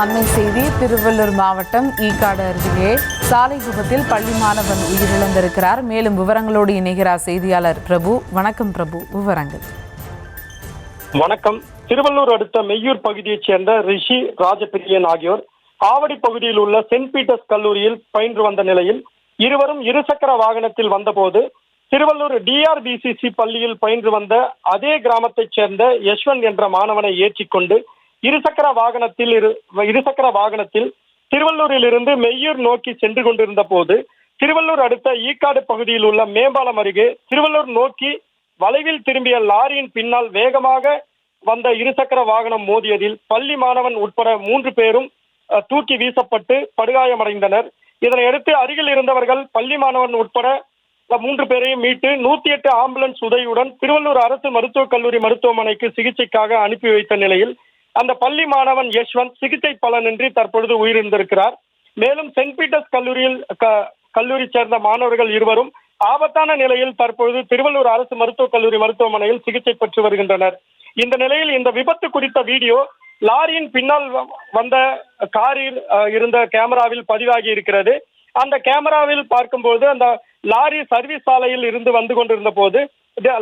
அண்மை செய்தி. திருவள்ளூர் மாவட்டம் ஈக்காடு அருகே சாலை விபத்தில் பள்ளி மாணவன் உயிரிழந்திருக்கிறார். மேலும் விவரங்களோடு இணைகிறார் செய்தியாளர் பிரபு. வணக்கம் பிரபு, விவரங்கள். வணக்கம். திருவள்ளூர் அடுத்த மெய்யூர் பகுதியைச் சேர்ந்த ரிஷி ராஜபிரியன் ஆகியோர் ஆவடி பகுதியில் உள்ள சென்ட் பீட்டர்ஸ் கல்லூரியில் பயின்று வந்த நிலையில் இருவரும் இருசக்கர வாகனத்தில் வந்தபோது திருவள்ளூர் DRBCC பள்ளியில் பயின்று வந்த அதே கிராமத்தைச் சேர்ந்த யஷ்வந்த் என்ற மாணவனை ஏற்றிக்கொண்டு இருசக்கர வாகனத்தில் திருவள்ளூரில் இருந்து மெய்யூர் நோக்கி சென்று கொண்டிருந்த போது திருவள்ளூர் அடுத்த ஈக்காடு பகுதியில் உள்ள மேம்பாலம் அருகே திருவள்ளூர் நோக்கி வளைவில் திரும்பிய லாரியின் பின்னால் வேகமாக வந்த இருசக்கர வாகனம் மோதியதில் பள்ளி மாணவன் உட்பட 3 பேரும் தூக்கி வீசப்பட்டு படுகாயமடைந்தனர். இதனையடுத்து அருகில் இருந்தவர்கள் பள்ளி மாணவன் உட்பட 3 பேரையும் மீட்டு 108 ஆம்புலன்ஸ் உதவியுடன் திருவள்ளூர் அரசு மருத்துவக் கல்லூரி மருத்துவமனைக்கு சிகிச்சைக்காக அனுப்பி வைத்த நிலையில் அந்த பள்ளி மாணவன் யஷ்வந்த் சிகிச்சை பலனின்றி தற்பொழுது உயிரிழந்திருக்கிறார். மேலும் சென்ட் பீட்டர்ஸ் கல்லூரி சேர்ந்த மாணவர்கள் இருவரும் ஆபத்தான நிலையில் தற்பொழுது திருவள்ளூர் அரசு மருத்துவக் கல்லூரி மருத்துவமனையில் சிகிச்சை பெற்று வருகின்றனர். இந்த நிலையில் இந்த விபத்து குறித்த வீடியோ லாரியின் பின்னால் வந்த காரில் இருந்த கேமராவில் பதிவாகி இருக்கிறது. அந்த கேமராவில் பார்க்கும்போது அந்த லாரி சர்வீஸ் சாலையில் இருந்து வந்து கொண்டிருந்த போது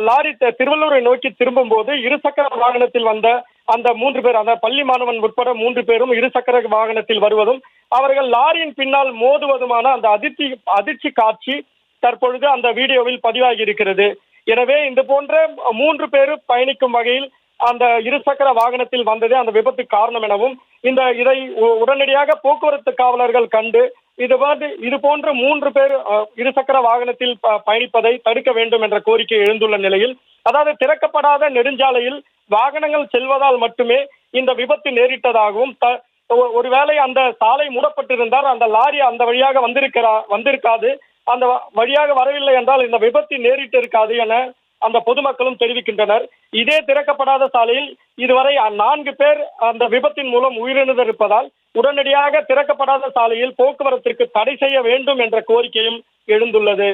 லாரி திருவள்ளூரை நோக்கி திரும்பும் போது இருசக்கர வாகனத்தில் வந்த அந்த 3 பேர், அந்த பள்ளி மாணவன் உட்பட 3 பேரும் இருசக்கர வாகனத்தில் வருவதும் அவர்கள் லாரியின் பின்னால் மோதுவதுமான அந்த அதிர்ச்சி காட்சி தற்பொழுது அந்த வீடியோவில் பதிவாகி இருக்கிறது. எனவே இந்த போன்ற 3 பேர் பயணிக்கும் வகையில் அந்த இருசக்கர வாகனத்தில் வந்ததே அந்த விபத்து காரணம் எனவும் இதை உடனடியாக போக்குவரத்து காவலர்கள் கண்டு இது போன்ற 3 பேர் இருசக்கர வாகனத்தில் பயணிப்பதை தடுக்க வேண்டும் என்ற கோரிக்கை எழுந்துள்ள நிலையில், அதாவது திறக்கப்படாத நெடுஞ்சாலையில் வாகனங்கள் செல்வதால் மட்டுமே இந்த விபத்து நேரிட்டதாகவும், ஒருவேளை அந்த சாலை மூடப்பட்டிருந்தால் அந்த லாரி அந்த வழியாக வந்திருக்காது, அந்த வழியாக வரவில்லை என்றால் இந்த விபத்து நேரிட்டிருக்காது என அந்த பொதுமக்களும் தெரிவிக்கின்றனர். இதே திறக்கப்படாத சாலையில் இதுவரை 4 பேர் அந்த விபத்தின் மூலம் உயிரிழந்திருப்பதால் உடனடியாக திறக்கப்படாத சாலையில் போக்குவரத்திற்கு தடை செய்ய வேண்டும் என்ற கோரிக்கையும் எழுந்துள்ளது.